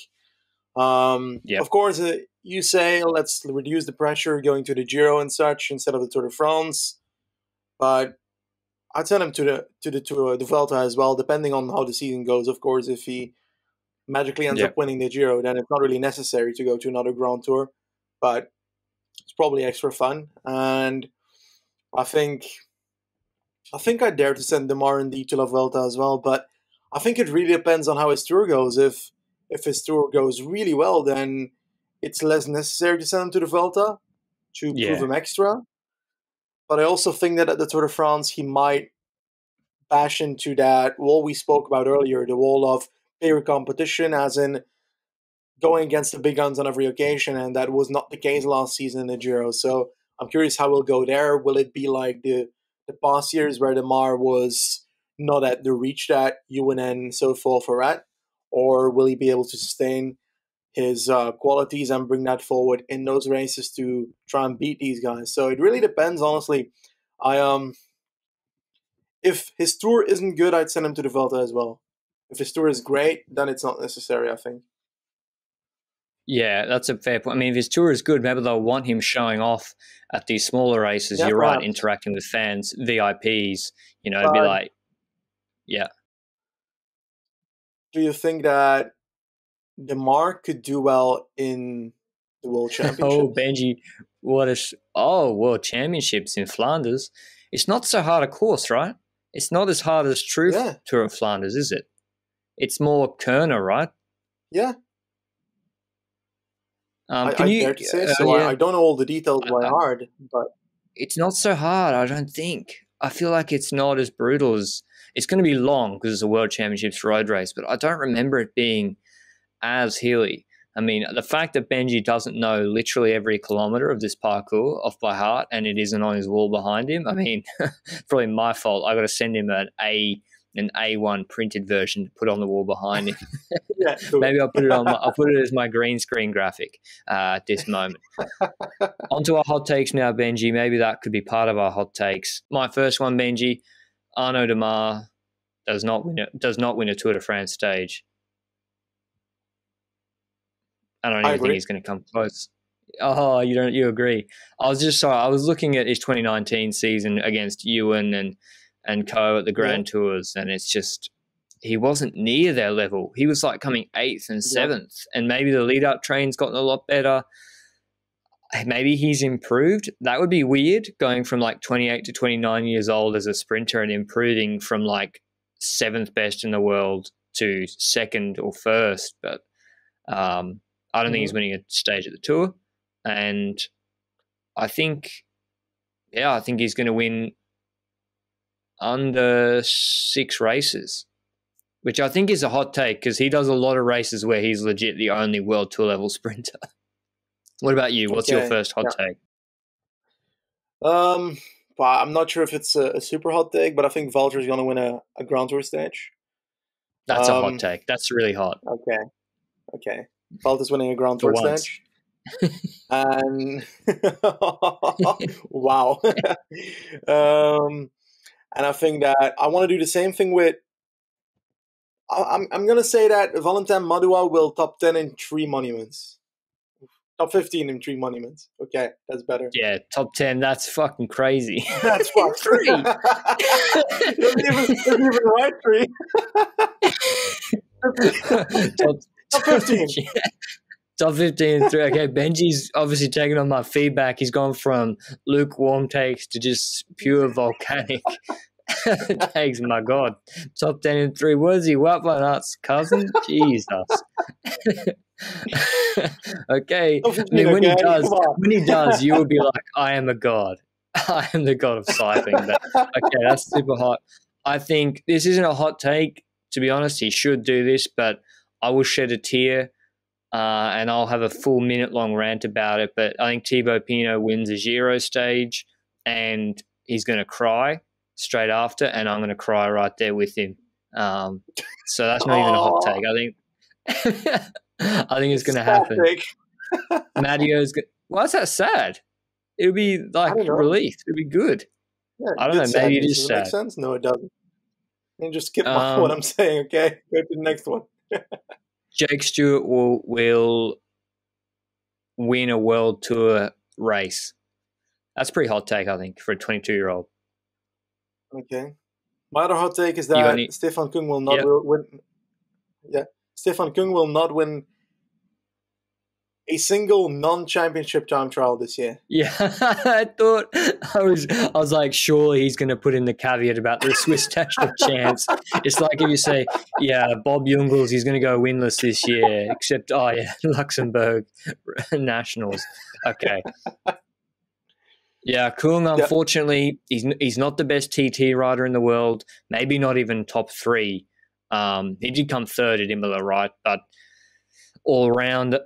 Of course, you say let's reduce the pressure going to the Giro and such instead of the Tour de France, but I'd send him to the Vuelta as well, depending on how the season goes. Of course, if he magically ends up winning the Giro, then it's not really necessary to go to another Grand Tour, but it's probably extra fun. And I think I dare to send Demare indeed to La Vuelta as well, but I think it really depends on how his tour goes. If his tour goes really well, then it's less necessary to send him to the Vuelta to prove him extra. But I also think that at the Tour de France, he might bash into that wall we spoke about earlier, the wall of peer competition, as in going against the big guns on every occasion, and that was not the case last season in the Giro. So I'm curious how we'll go there. Will it be like the past years where Demare was not at the reach that UNN so far for at, or will he be able to sustain his qualities and bring that forward in those races to try and beat these guys? So it really depends, honestly. If his tour isn't good, I'd send him to the Vuelta as well. If his tour is great, then it's not necessary, I think. Yeah, that's a fair point. I mean, if his tour is good, maybe they'll want him showing off at these smaller races. You're perhaps. right, interacting with fans, VIPs, it'd be like, yeah. Do you think that Demare could do well in the World Championships? Oh, Benji, World Championships in Flanders. It's not so hard a course, right? It's not as hard as Tour of Flanders, is it? It's more Kerner, right? Yeah. I dare to say so. I don't know all the details by heart, but it's not so hard, I don't think. I feel like it's not as brutal as it's going to be long because it's a World Championships road race, but I don't remember it being as hilly. I mean, the fact that Benji doesn't know literally every kilometre of this parkour off by heart and it isn't on his wall behind him, I mean, probably my fault. I got to send him an A1 printed version to put on the wall behind him. Yeah, cool. Maybe I'll put it as my green screen graphic at this moment. Onto our hot takes now, Benji. Maybe that could be part of our hot takes. My first one, Benji, Arnaud Demare does not win a Tour de France stage. I don't even think he's going to come close. Oh, you agree? I was looking at his 2019 season against Ewan and Co at the Grand Tours, and it's just he wasn't near their level. He was like coming 8th and 7th, and maybe the lead up train's gotten a lot better. Maybe he's improved. That would be weird, going from like 28 to 29 years old as a sprinter and improving from like 7th best in the world to 2nd or 1st. But I don't think he's winning a stage at the Tour. And I think he's going to win under 6 races, which I think is a hot take because he does a lot of races where he's legit the only World Tour level sprinter. What about you? What's your first hot take? Well, I'm not sure if it's a super hot take, but I think Valtter's going to win a Grand Tour stage. That's a hot take. That's really hot. Okay. Valtter's winning a Grand Tour stage. And wow. And I think that I want to do the same thing with. I'm going to say that Valentin Madouas will top 10 in 3 monuments. Top 15 in 3 monuments. Okay, that's better. Yeah, top 10. That's fucking crazy. That's fucking 3. It's even right 3. Top 15. Yeah. Top 15 and 3. Okay, Benji's obviously taking on my feedback. He's gone from lukewarm takes to just pure volcanic takes. My God. Top 10 and 3. What is he? What by nuts, cousin? Jesus. Okay. I mean, when he does, you will be like, I am a god. I am the god of cycling. But, okay, that's super hot. I think this isn't a hot take. To be honest, he should do this, but I will shed a tear. And I'll have a full minute-long rant about it. But I think Thibaut Pinot wins a Giro stage, and he's going to cry straight after, and I'm going to cry right there with him. So that's not even a hot take. I think it's going to happen. Mattio's – why is that sad? It would be like relief. It would be good. Yeah, I don't know. Maybe it is sad. Does it make sense? No, it doesn't. And just skip what I'm saying, okay? Go to the next one. Jake Stewart will win a World Tour race. That's a pretty hot take, I think, for a 22-year-old. Okay. My other hot take is that Stefan Kung will not win. Yeah, Stefan Kung will not win a single non-championship time trial this year. Yeah, I was like, surely he's going to put in the caveat about the Swiss national champs. It's like if you say, yeah, Bob Jungels, he's going to go winless this year, except, Luxembourg nationals. Okay. Yeah, Kung, unfortunately, he's not the best TT rider in the world, maybe not even top 3. He did come 3rd at Imola, right? But all-round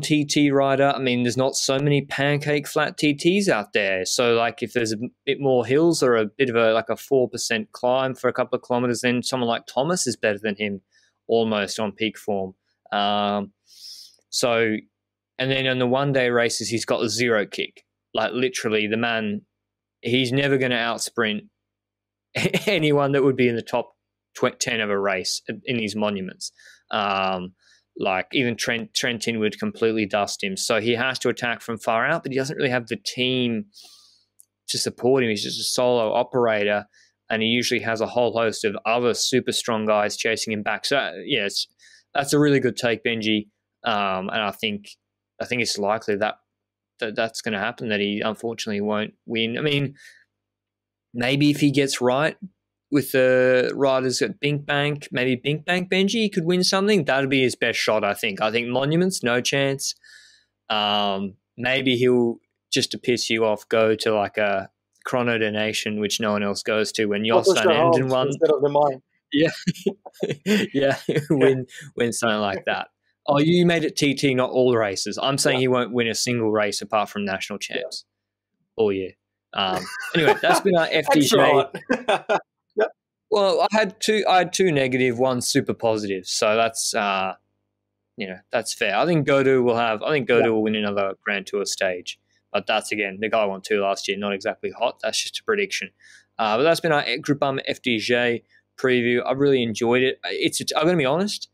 TT rider. I mean, there's not so many pancake flat TTs out there. So, like, if there's a bit more hills or a bit of a 4% climb for a couple of kilometers, then someone like Thomas is better than him, almost on peak form. And then in the one-day races, he's got 0 kick. Like, literally, the man, he's never going to out-sprint anyone that would be in the top 10 of a race in these monuments. Like even Trentin would completely dust him. So he has to attack from far out, but he doesn't really have the team to support him. He's just a solo operator, and he usually has a whole host of other super strong guys chasing him back. So, yes, that's a really good take, Benji. And I think it's likely that's going to happen, that he unfortunately won't win. I mean, maybe if he gets right with the riders at Binkbank, maybe Binkbank Benji, he could win something. That'd be his best shot, I think. I think Monuments, no chance. Maybe he'll, just to piss you off, go to like a Chrono Donation, which no one else goes to, when Jos van Emden won. Instead of the mine. Yeah. Yeah, win something like that. Oh, you made it TT, not all races. I'm saying he won't win a single race apart from national champs all year. Anyway, that's been our FDJ. Well, I had two negative, one super positive, so that's that's fair. I think Gaudu will win another Grand Tour stage, but that's, again, the guy won 2 last year, not exactly hot. That's just a prediction. But that's been our Groupama-FDJ preview. I really enjoyed it. I'm going to be honest.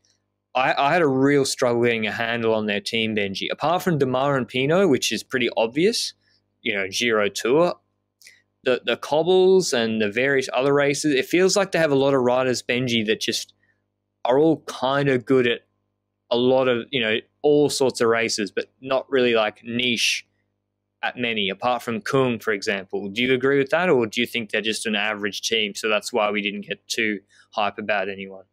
I had a real struggle getting a handle on their team, Benji. Apart from Demare and Pinot, which is pretty obvious, Giro Tour, the cobbles and the various other races, it feels like they have a lot of riders, Benji, that just are all kind of good at a lot of, all sorts of races, but not really like niche at many, apart from Kung, for example. Do you agree with that, or do you think they're just an average team, so that's why we didn't get too hype about anyone?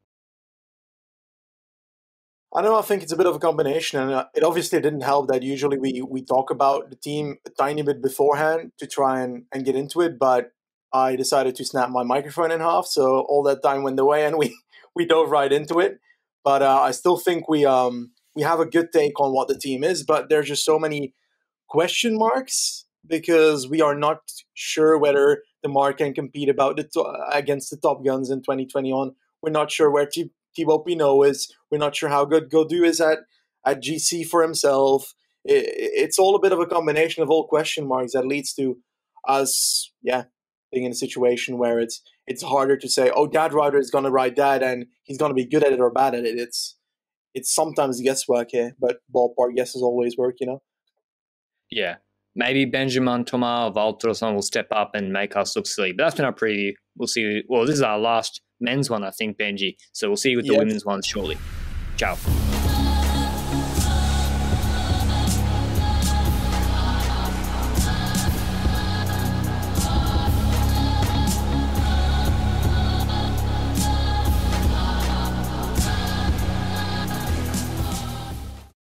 I don't know, I think it's a bit of a combination, and it obviously didn't help that usually we talk about the team a tiny bit beforehand to try and get into it, but I decided to snap my microphone in half, so all that time went away and we dove right into it. But I still think we have a good take on what the team is, but there's just so many question marks because we are not sure whether Demare can compete against the top guns in 2021. We're not sure where Thibaut Pinot is. We're not sure how good Gaudu is at GC for himself. It's all a bit of a combination of all question marks that leads to us, being in a situation where it's harder to say, oh, that rider is going to ride that and he's going to be good at it or bad at it. It's sometimes guesswork here, but ballpark guesses always work, Yeah. Maybe Benjamin Thomas or Walter or someone will step up and make us look silly. But that's been our preview. We'll see. Well, this is our last men's one, I think, Benji. So we'll see you with the women's ones shortly. Ciao.